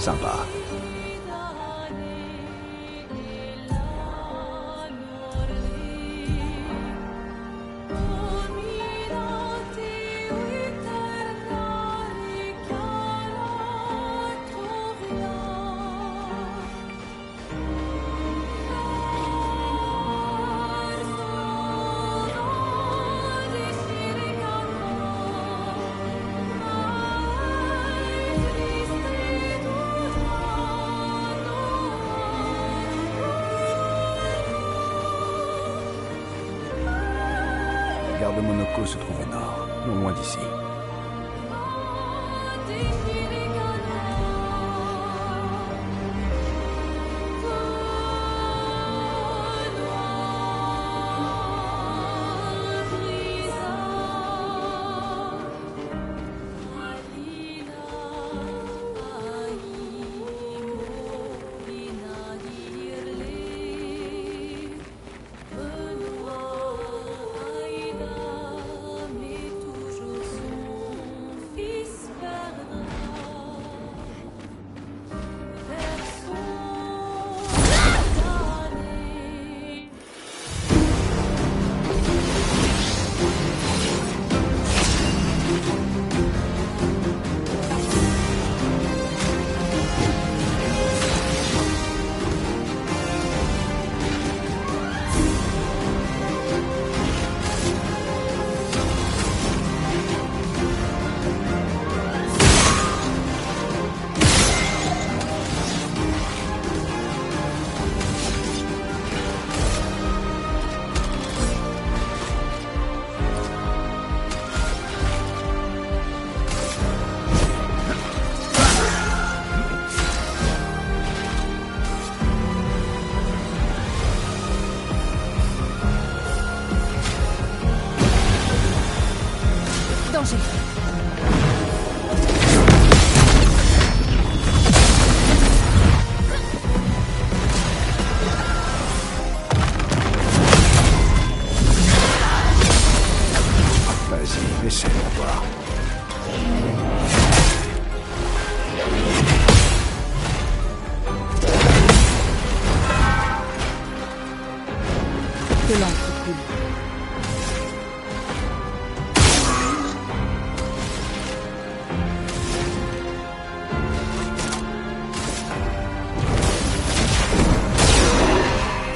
sympa. La gare de Monaco se trouve au nord, non loin d'ici. Danger. Vas-y, essaie de voir. Que l'encre coule.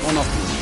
On en finit.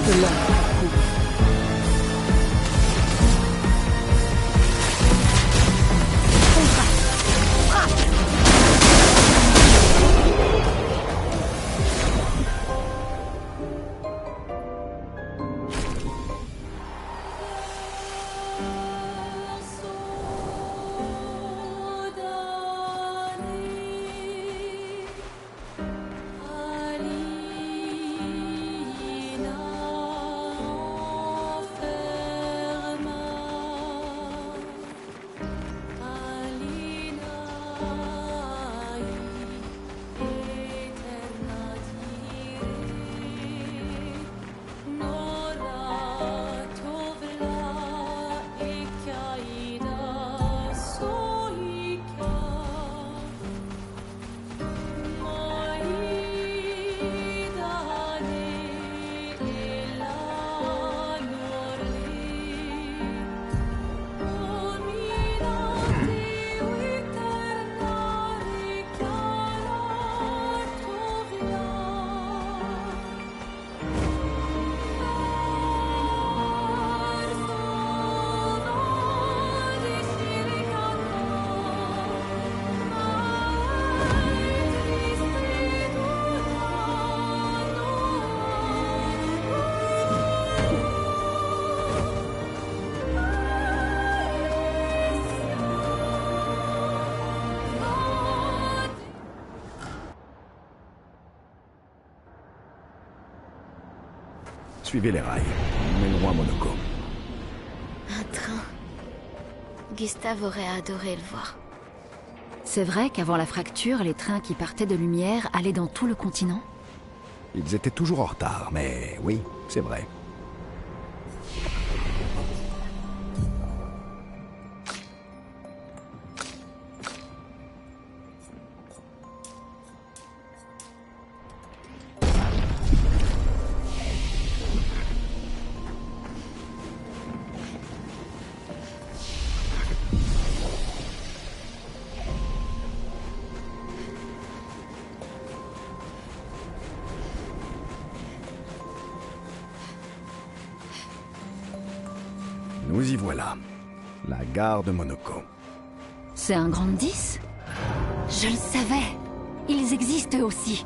que l'ombre couvre. Suivez les rails. On est loin, Monoko. Un train. Gustave aurait adoré le voir. C'est vrai qu'avant la fracture, les trains qui partaient de Lumière allaient dans tout le continent? Ils étaient toujours en retard, mais oui, c'est vrai. Nous y voilà. La gare de Monoko. C'est un grand 10? Je le savais. Ils existent aussi.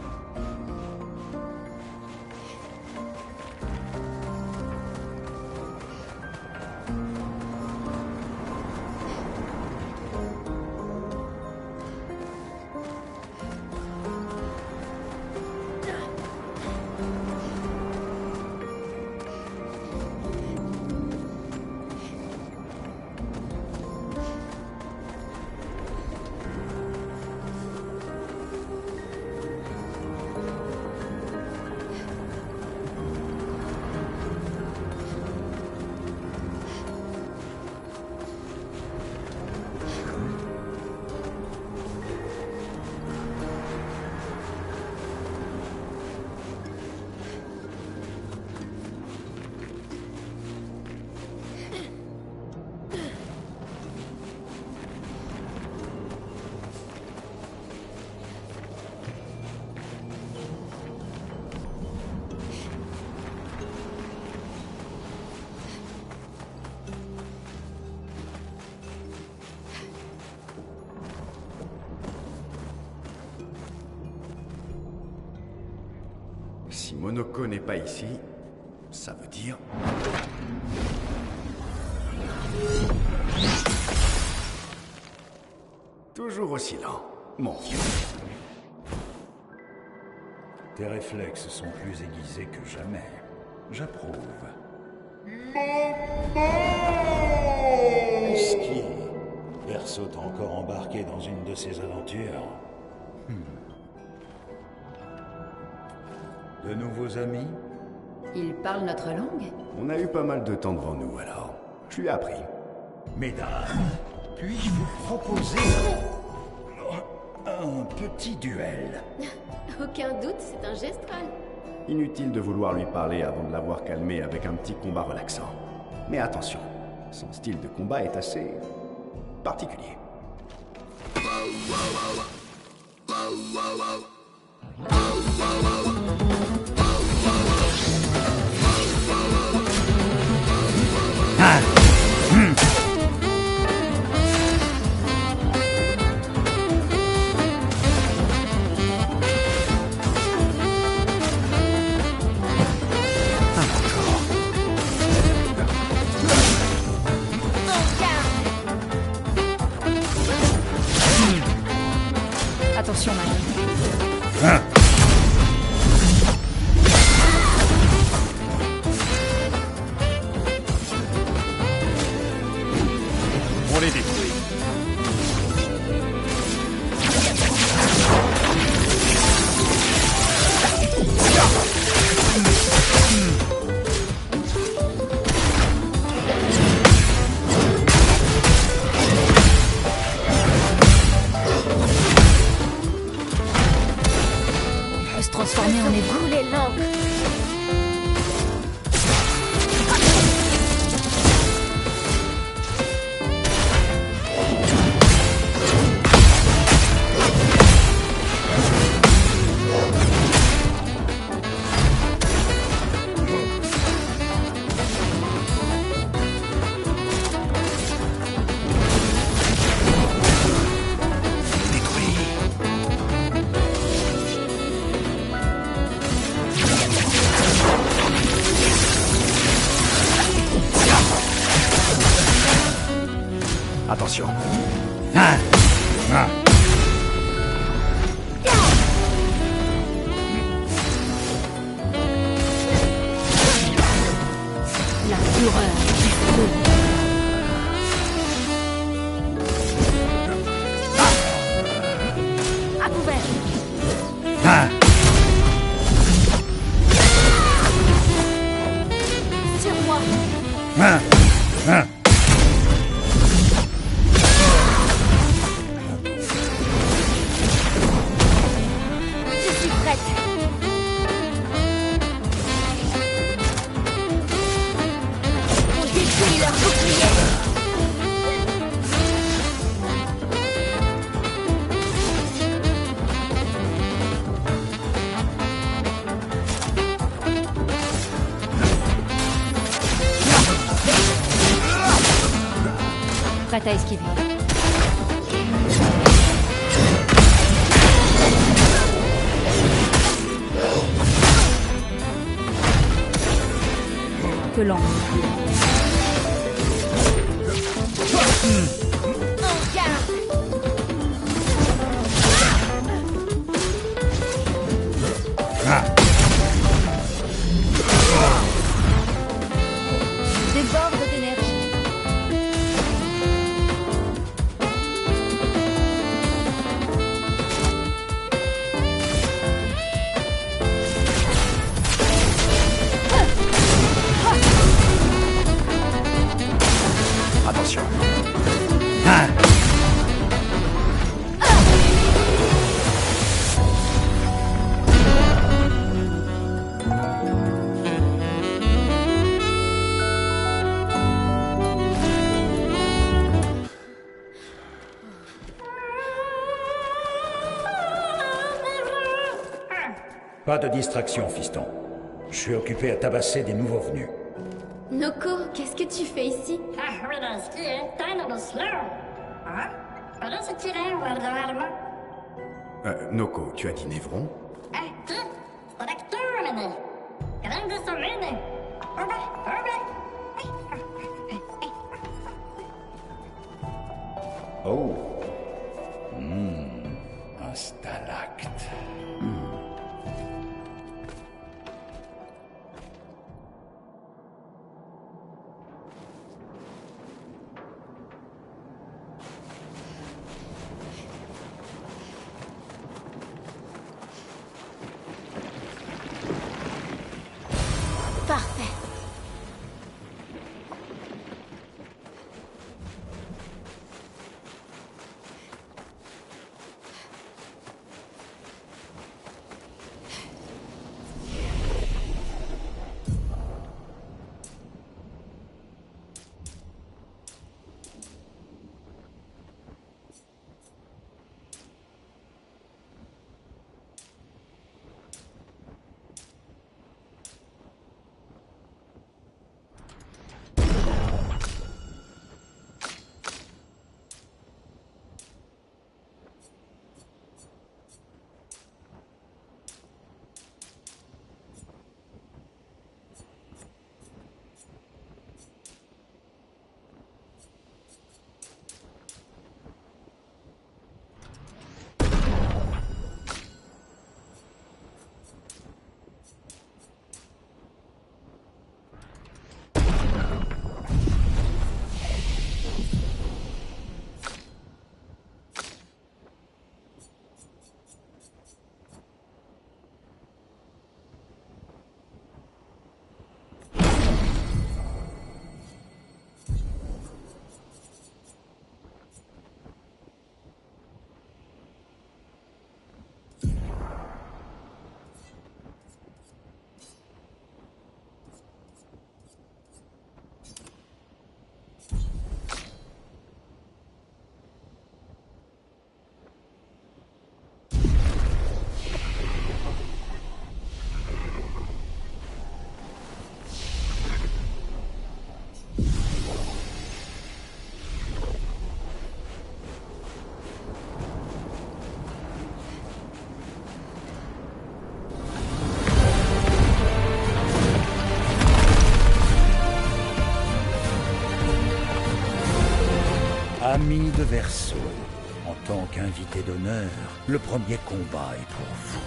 Si Monoko n'est pas ici, ça veut dire... Toujours aussi lent, mon vieux. Tes réflexes sont plus aiguisés que jamais. J'approuve. Whisky. Perso t'a encore embarqué dans une de ses aventures. De nouveaux amis? Ils parlent notre langue? On a eu pas mal de temps devant nous, alors. Je lui ai appris. Mesdames, puis-je vous proposer un petit duel? Aucun doute, c'est un gestral. Inutile de vouloir lui parler avant de l'avoir calmé avec un petit combat relaxant. Mais attention, son style de combat est assez... particulier. Attention. Ah. Ah. La fureur du feu. À couvert. Ah. Sur moi. Ah. Ah. Je suis prête. On détruit leur bouclier. Prête à esquiver. Que l'on. En garde. Ah. Je déborde d'énergie. Attention. Ah. Pas de distraction, fiston. Je suis occupé à tabasser des nouveaux venus. Noko, qu'est-ce que tu fais ici? Noko, tu as dit Névron? Oh. Un stalacte. Parfait. Ami de Verseau, en tant qu'invité d'honneur, le premier combat est pour vous.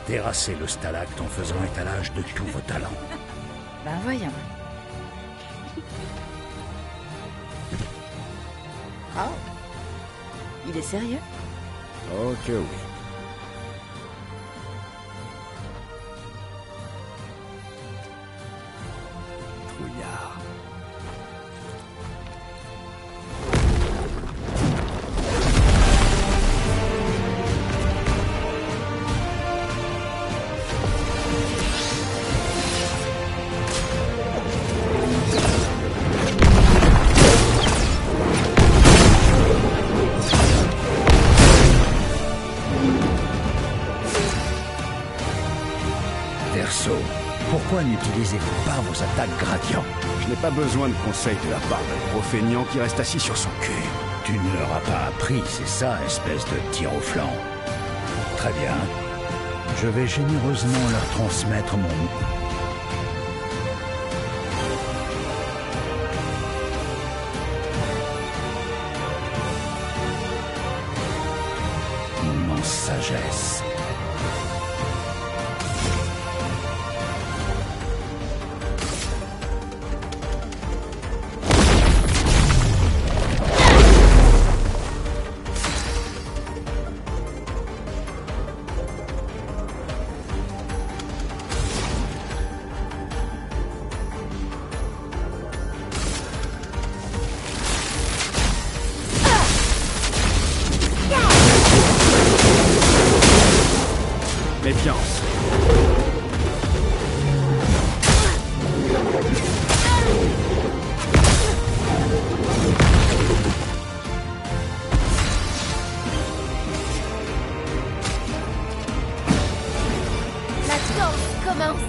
Terrassez le stalacte en faisant étalage de tous vos talents. Ben voyons. Oh. Il est sérieux? Oh que oui. Trouillard. Verseau, pourquoi n'utilisez-vous pas vos attaques gradient? Je n'ai pas besoin de conseils de la part d'un gros feignant qui reste assis sur son cul. Tu ne leur as pas appris, c'est ça, espèce de tir au flanc. Très bien. Je vais généreusement leur transmettre mon immense sagesse. Méfiance. La danse commence.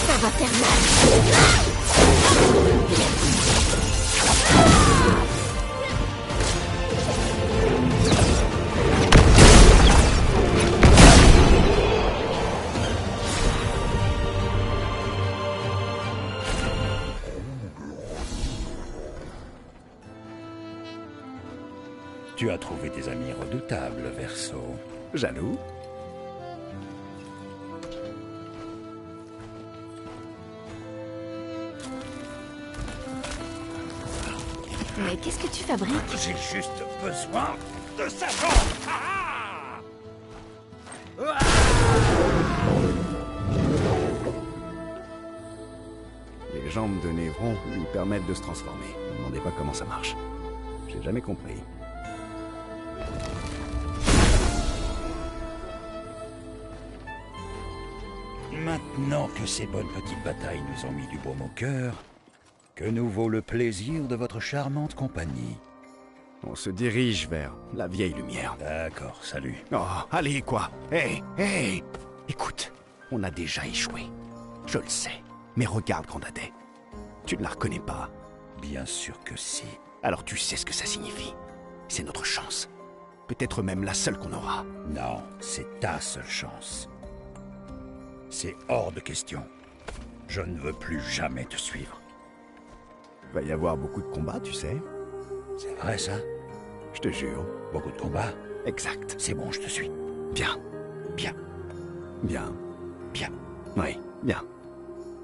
Ça va faire mal. Tu as trouvé des amis redoutables, Verseau. Jaloux? Mais qu'est-ce que tu fabriques? J'ai juste besoin de sa jambe. Les jambes de Névron lui permettent de se transformer. Ne me demandez pas comment ça marche. J'ai jamais compris. Maintenant que ces bonnes petites batailles nous ont mis du baume au cœur, que nous vaut le plaisir de votre charmante compagnie? On se dirige vers la vieille lumière. D'accord, salut. Oh, allez, quoi? Hé, hé! Écoute, on a déjà échoué. Je le sais. Mais regarde, Grandadet. Tu ne la reconnais pas. Bien sûr que si. Alors tu sais ce que ça signifie. C'est notre chance. Peut-être même la seule qu'on aura. Non, c'est ta seule chance. C'est hors de question. Je ne veux plus jamais te suivre. Va y avoir beaucoup de combats, tu sais. C'est vrai, ça? Je te jure. Beaucoup de combats? Exact. C'est bon, je te suis. Bien. Bien, Bien. bien. Oui, bien.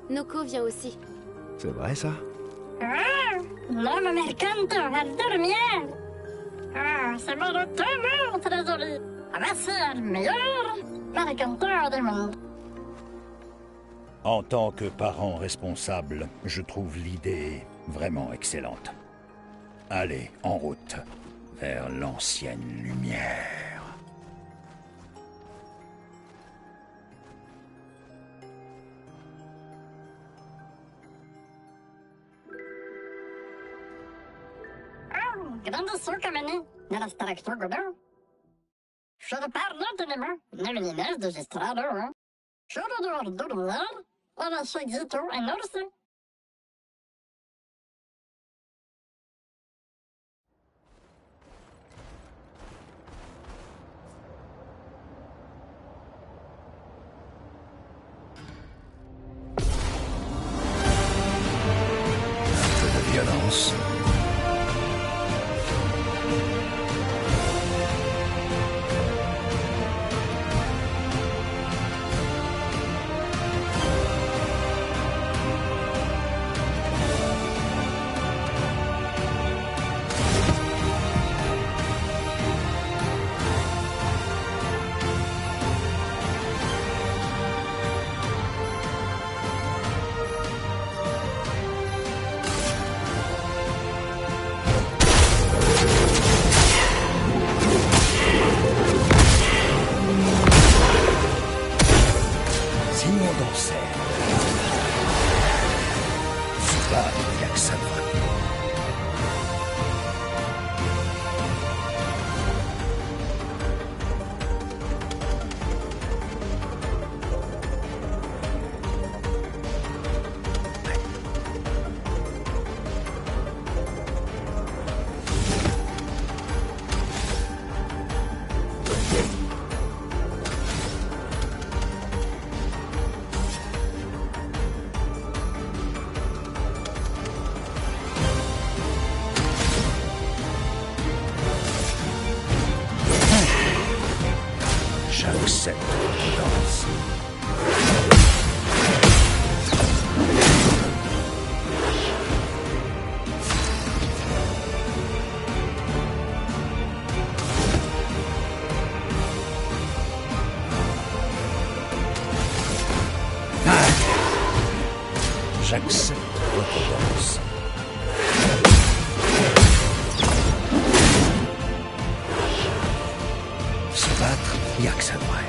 Noko vient aussi. C'est vrai, ça? Non, me mercanto al dormir. Ah, c'est vraiment très joli. Voici le meilleur mercanto du monde. En tant que parent responsable, je trouve l'idée vraiment excellente. Allez, en route, vers l'ancienne lumière. Grande sucamene nella stractugodo. Sono parlatene nell'ines registrado. Sono dormir, ora seguito in orse. danser. Se battre, il n'y a que ça de vrai. J'accepte la danse. J'accepte votre danse. Se battre, il n'y a que ça de vrai.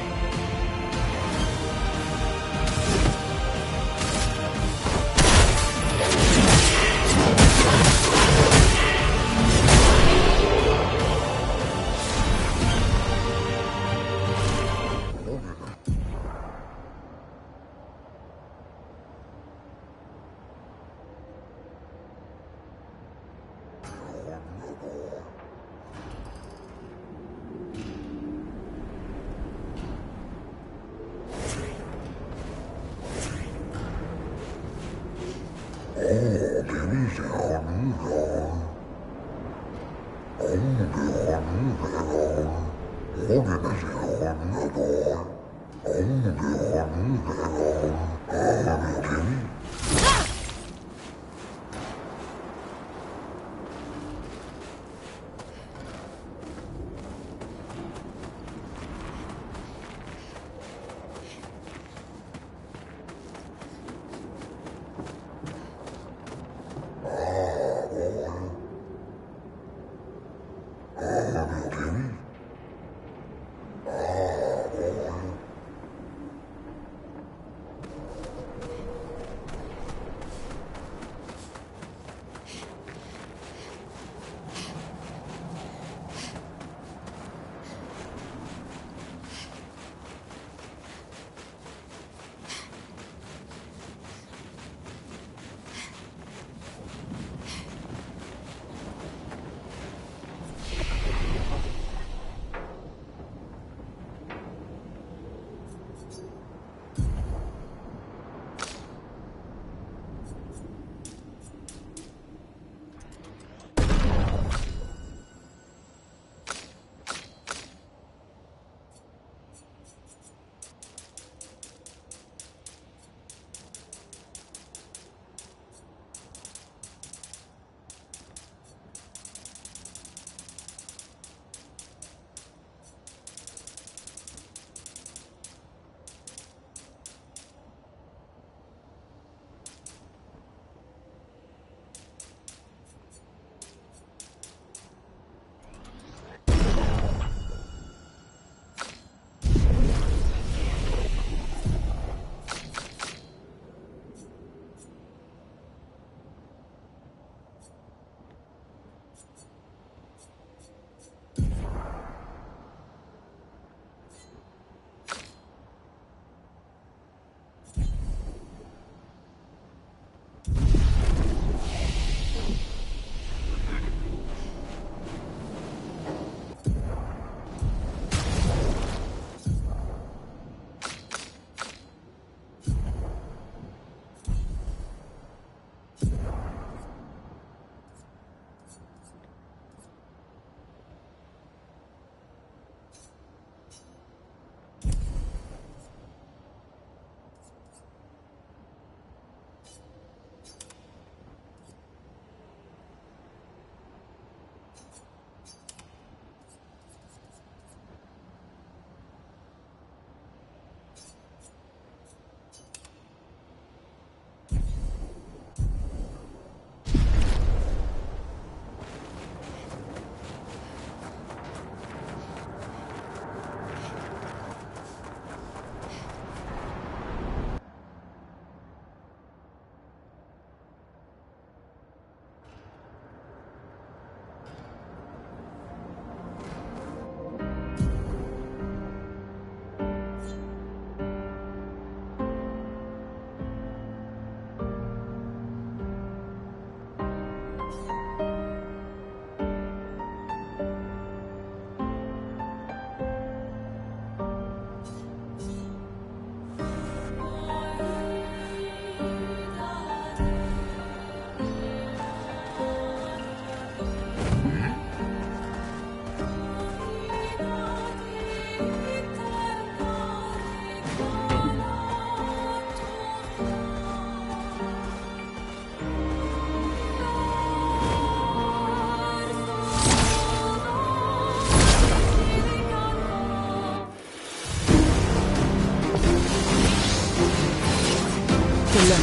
Fais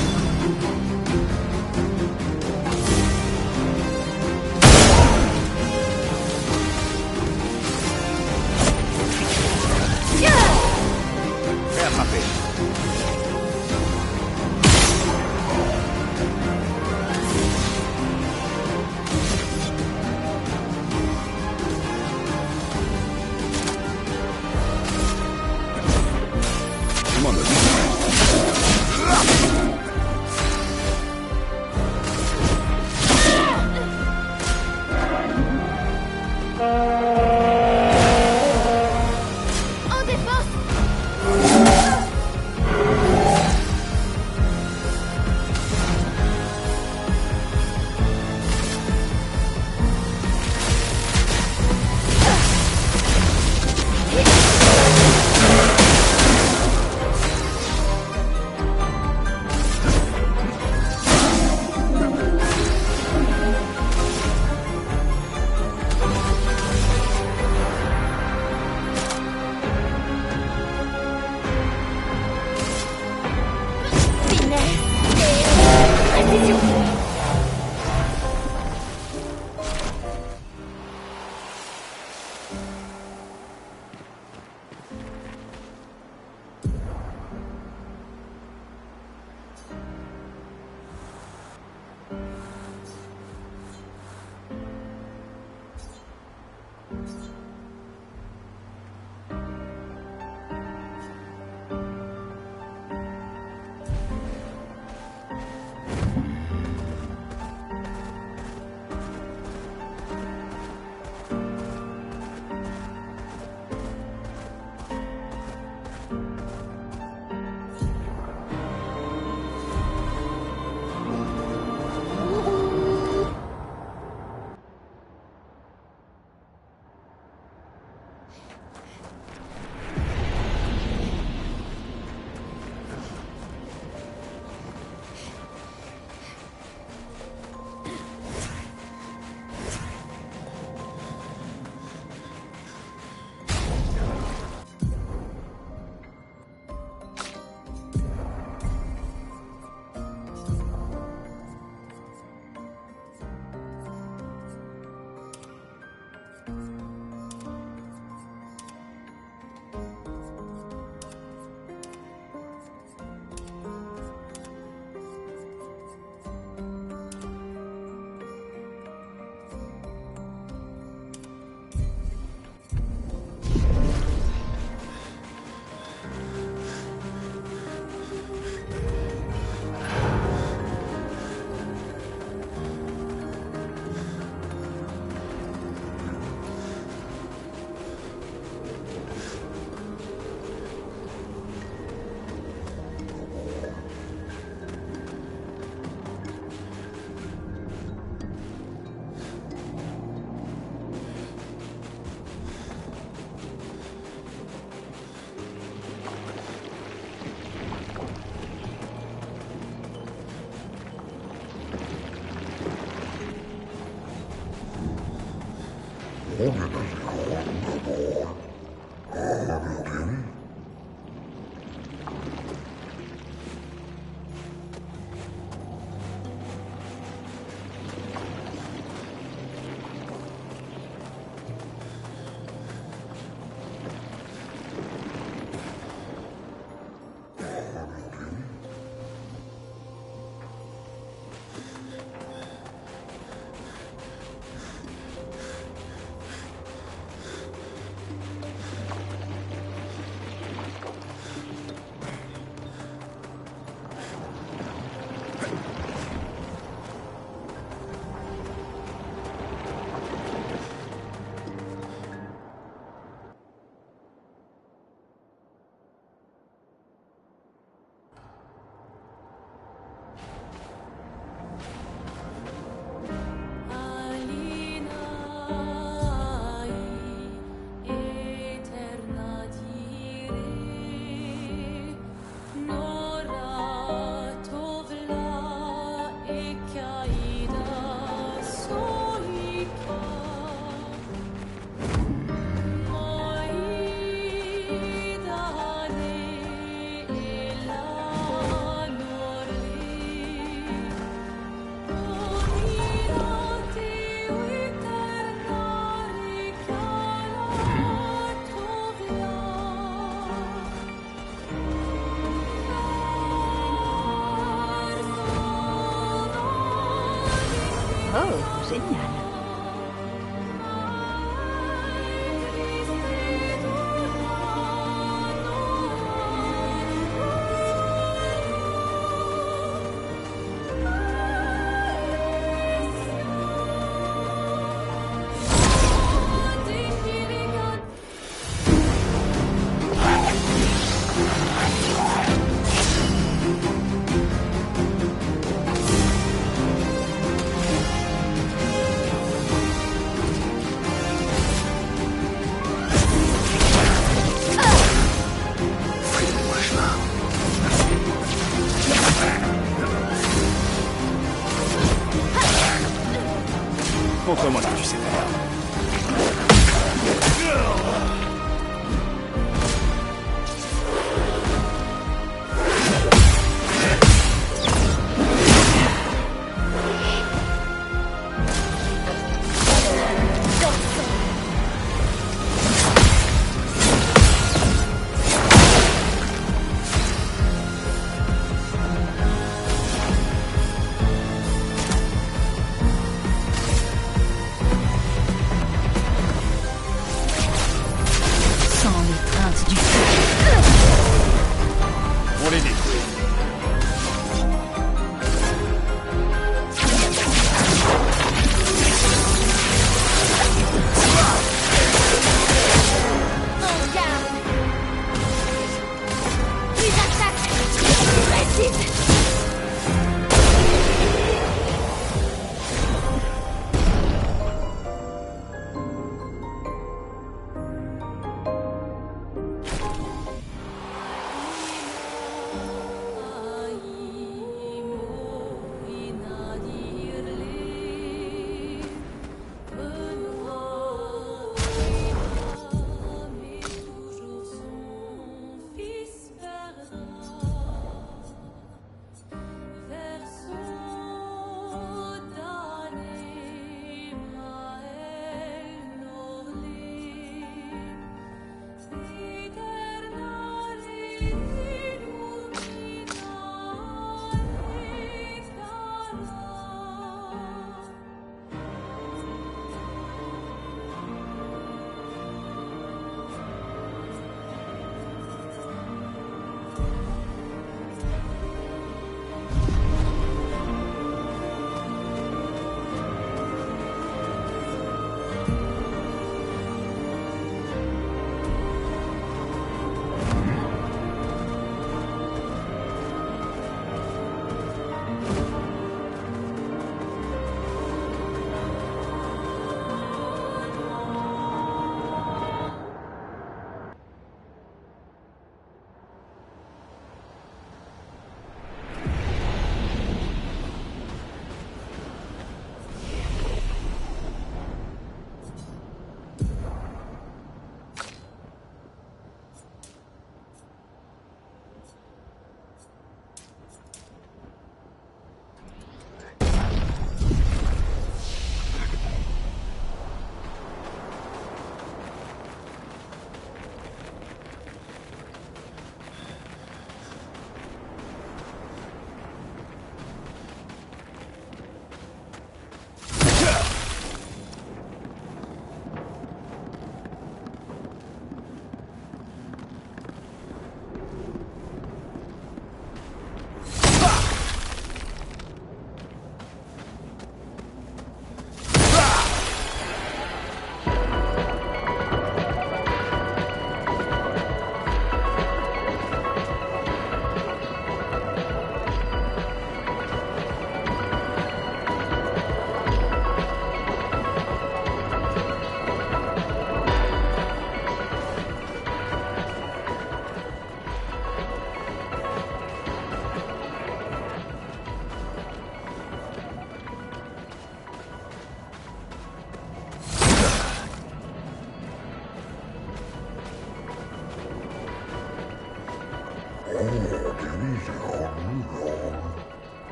attraper. Je m'en occupe. En défense! Oh, génial. Montre-moi ce que tu sais faire. On les détruit. En garde. Ils attaquent. Résiste.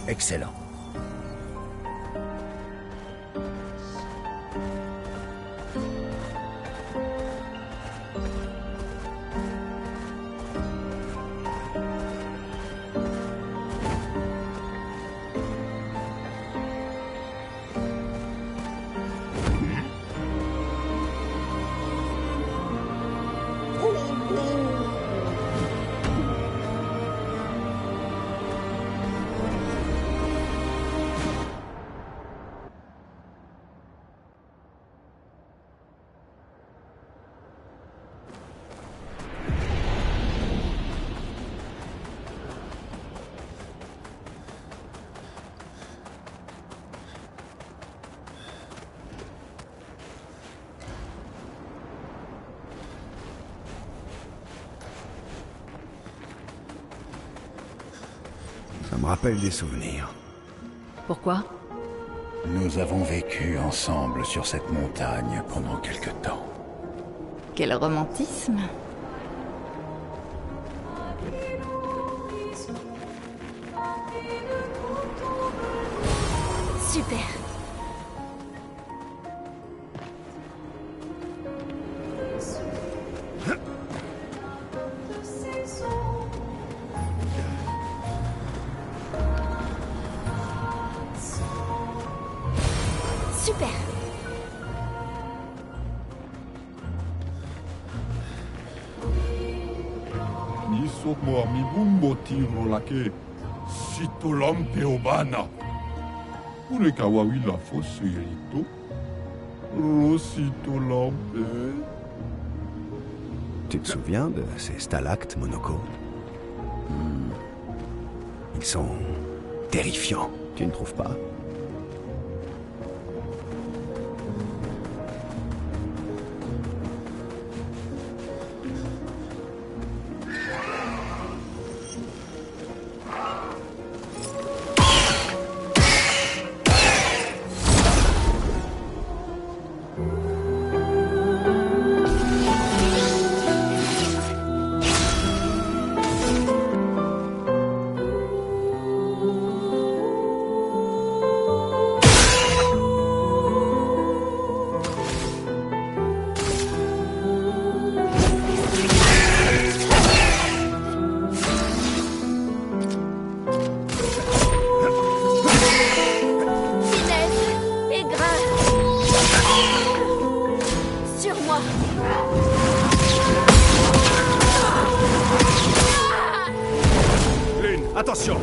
Excellent. Ça me rappelle des souvenirs. Pourquoi? Nous avons vécu ensemble sur cette montagne pendant quelque temps. Quel romantisme. Super. Super. Ni somo mi bumbo tiro lake. Sitolampe obana. Ure kawawila fosse yerito. Rositolampe. Tu te souviens de ces stalactes, Monoko? Ils sont terrifiants, tu ne trouves pas? Attention!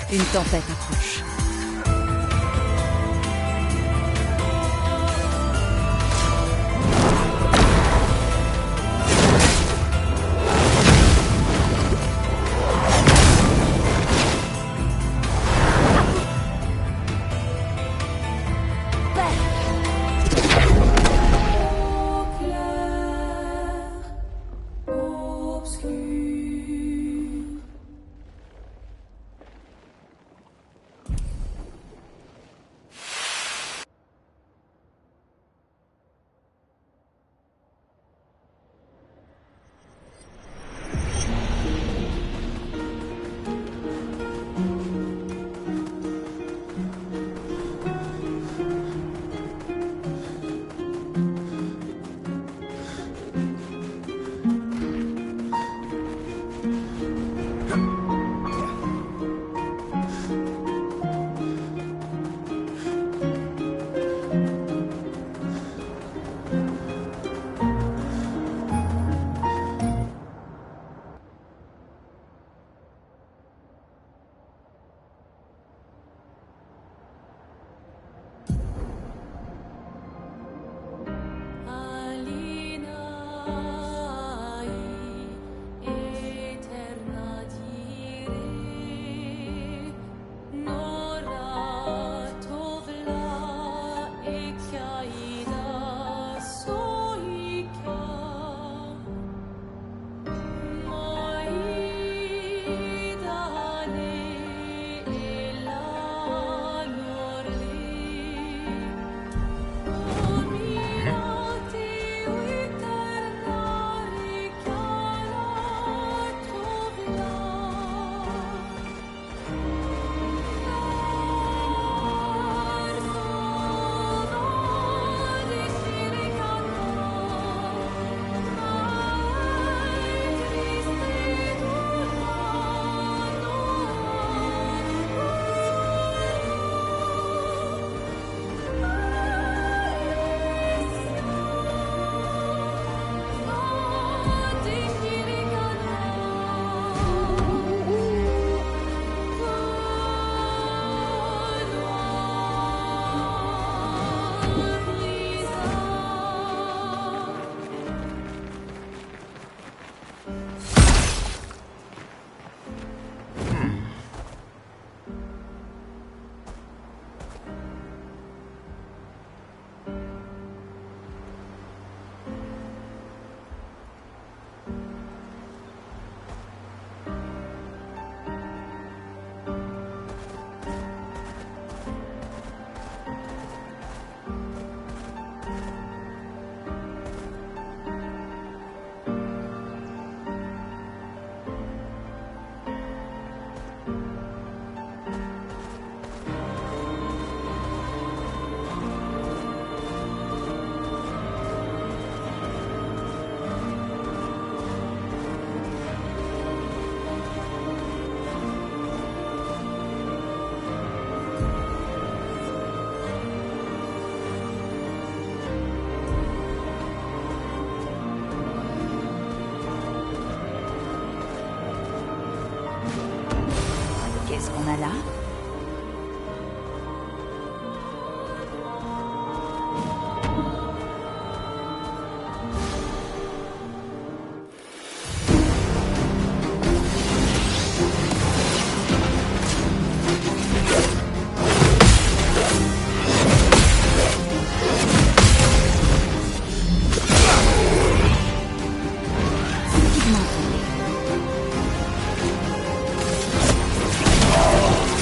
Une tempête approche. Qu'est-ce qu'on a là?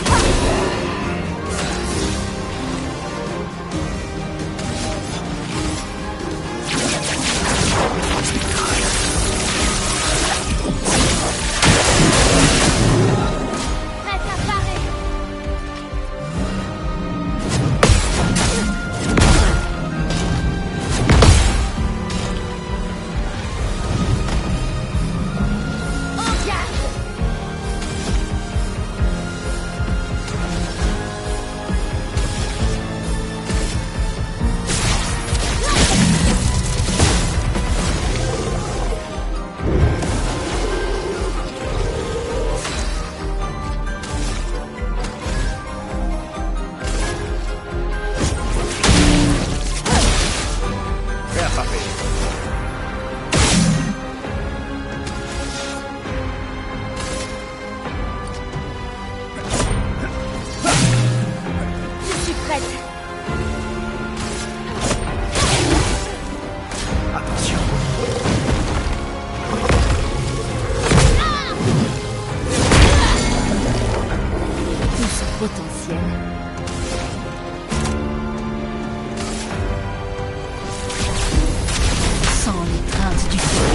Ah! potentiel. Sans l'étreinte du feu.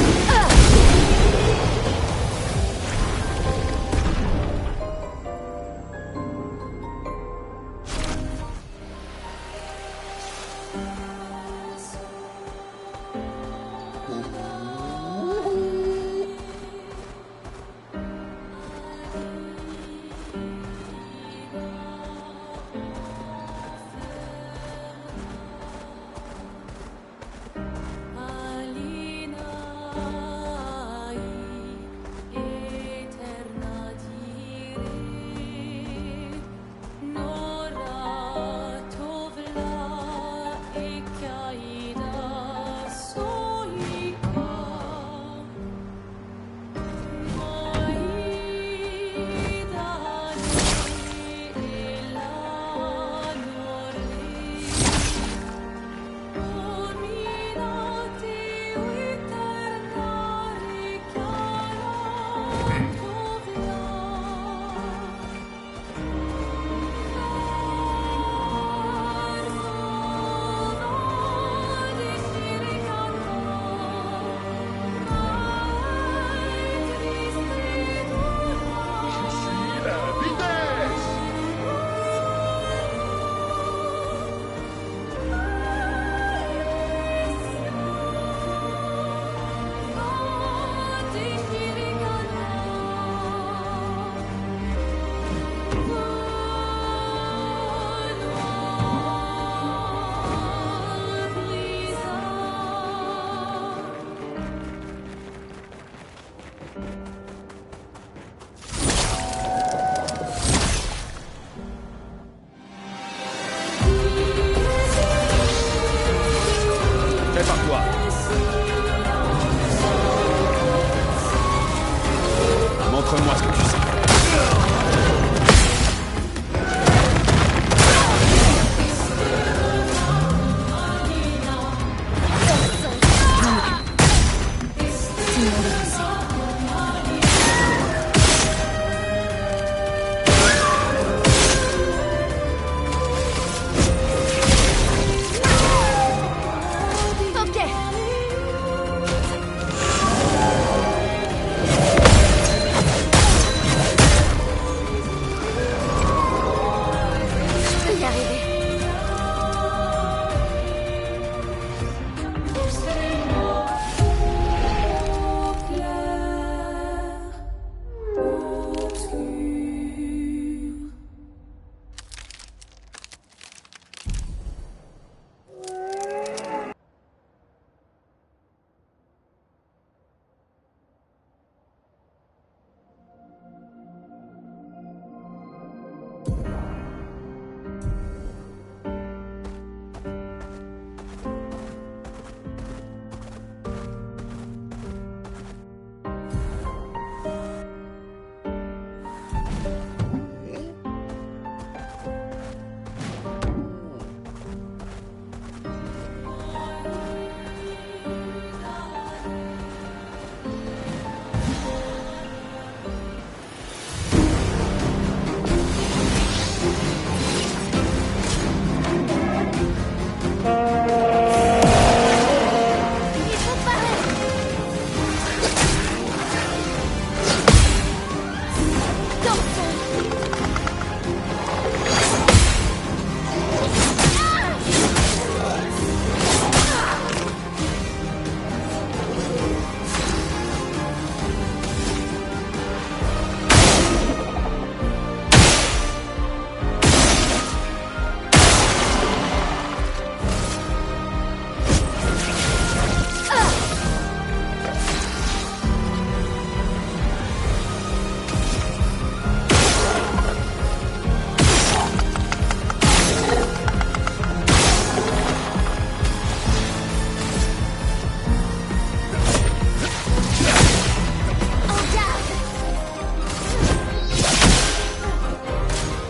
Prépare-toi. Montre-moi ce que tu sais.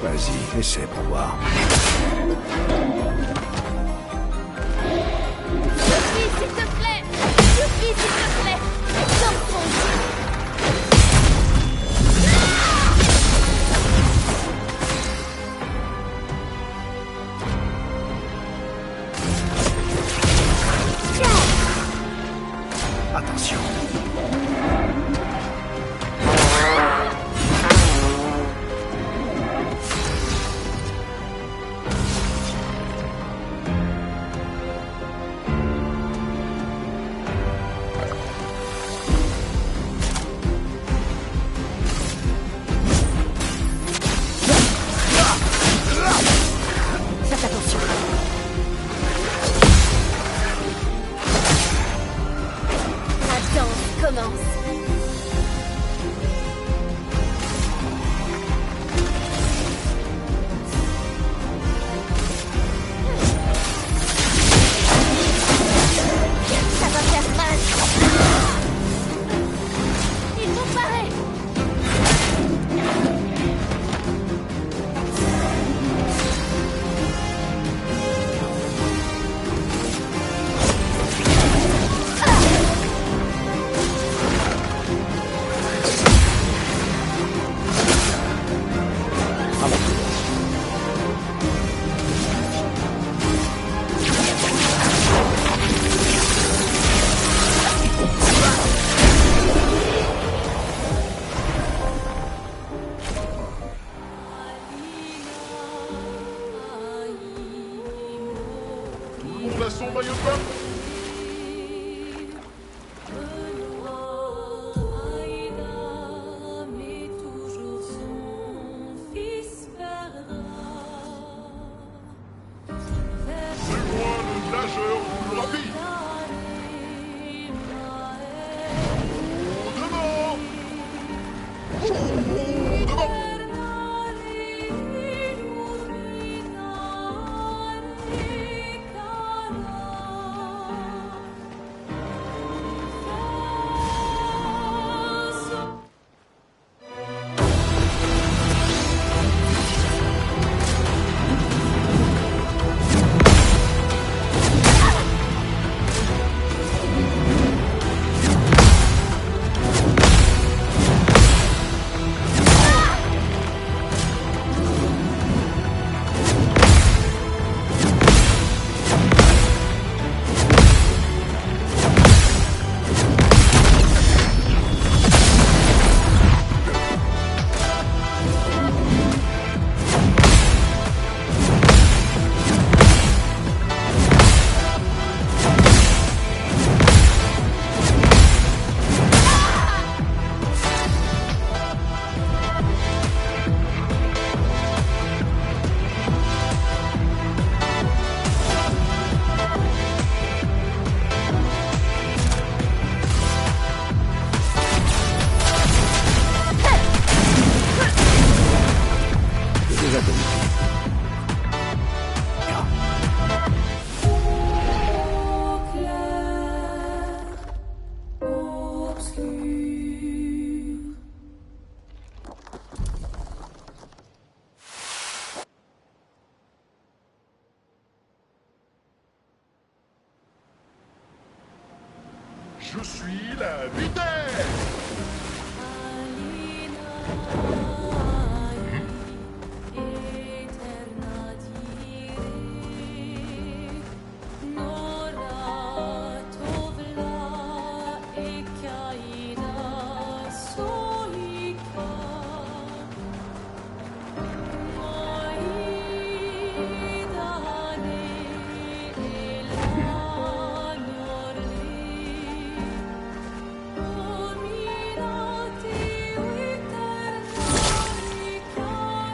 Vas-y, essaie pour voir. Sophie, s'il te plaît! Sophie, s'il te plaît! Dans son... maillot de bain. C'est moi le nageur le plus rapide. Devant. Devant. Je suis la vitesse.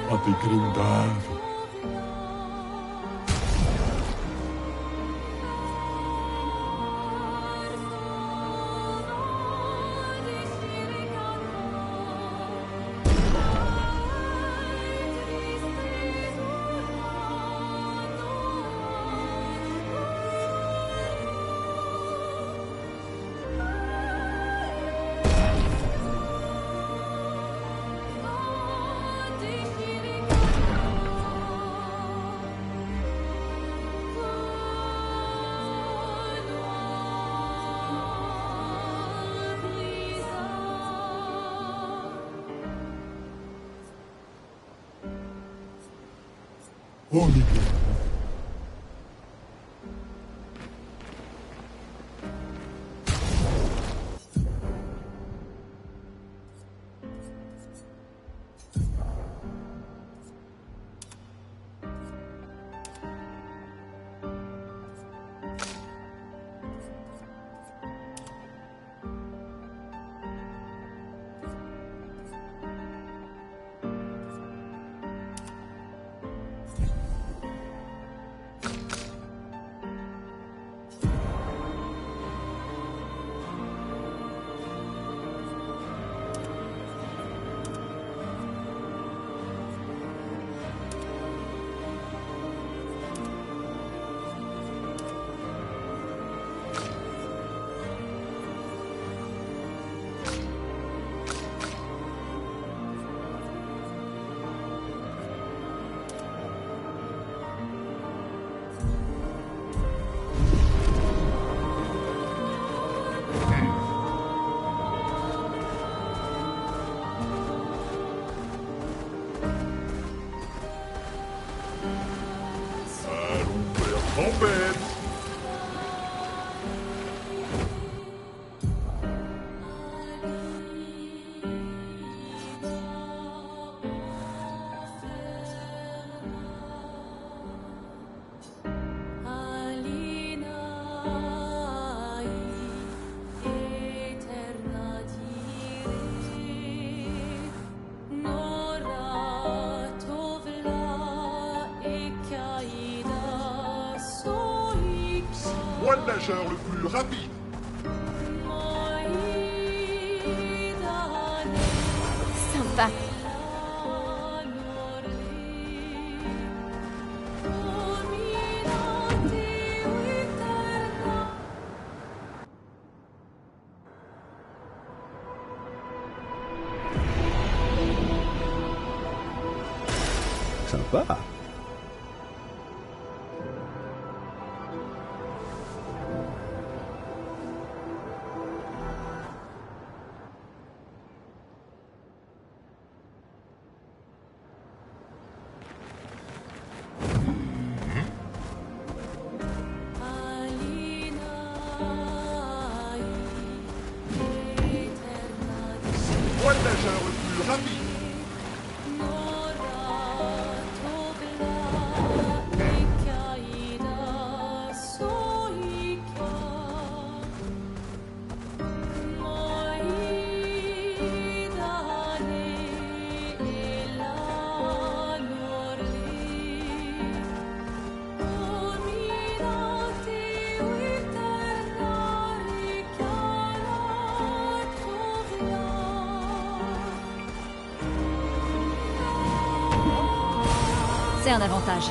Adegrindado. Oh, Miguel. Tempête. moi le nageur le plus rapide. Sympa. Sympa. Moi le nageur le plus rapide. C'est un avantage.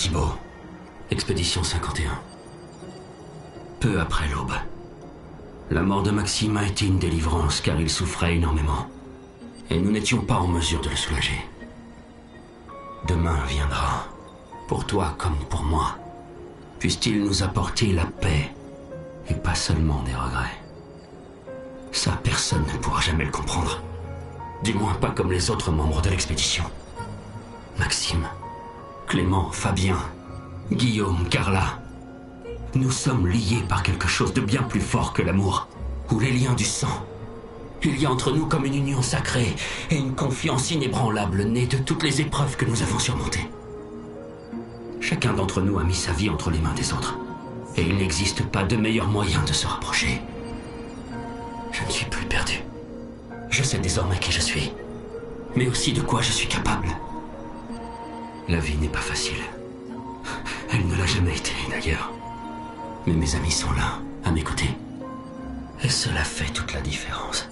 Thibaut, Expédition 51. Peu après l'aube. La mort de Maxime a été une délivrance car il souffrait énormément. Et nous n'étions pas en mesure de le soulager. Demain viendra, pour toi comme pour moi. Puisse-t-il nous apporter la paix Et pas seulement des regrets. Ça, personne ne pourra jamais le comprendre. Du moins pas comme les autres membres de l'expédition. Maxime, Clément, Fabien, Guillaume, Carla. Nous sommes liés par quelque chose de bien plus fort que l'amour, ou les liens du sang. Il y a entre nous comme une union sacrée et une confiance inébranlable née de toutes les épreuves que nous avons surmontées. Chacun d'entre nous a mis sa vie entre les mains des autres. Et il n'existe pas de meilleur moyen de se rapprocher. Je ne suis plus perdu. Je sais désormais qui je suis, mais aussi de quoi je suis capable. La vie n'est pas facile. Elle ne l'a jamais été, d'ailleurs. Mais mes amis sont là, à mes côtés. Et cela fait toute la différence.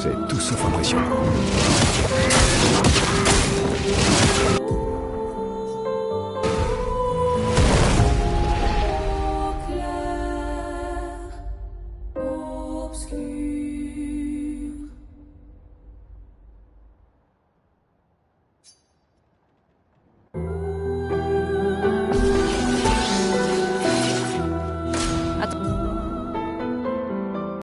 C'est tout sauf impressionnant.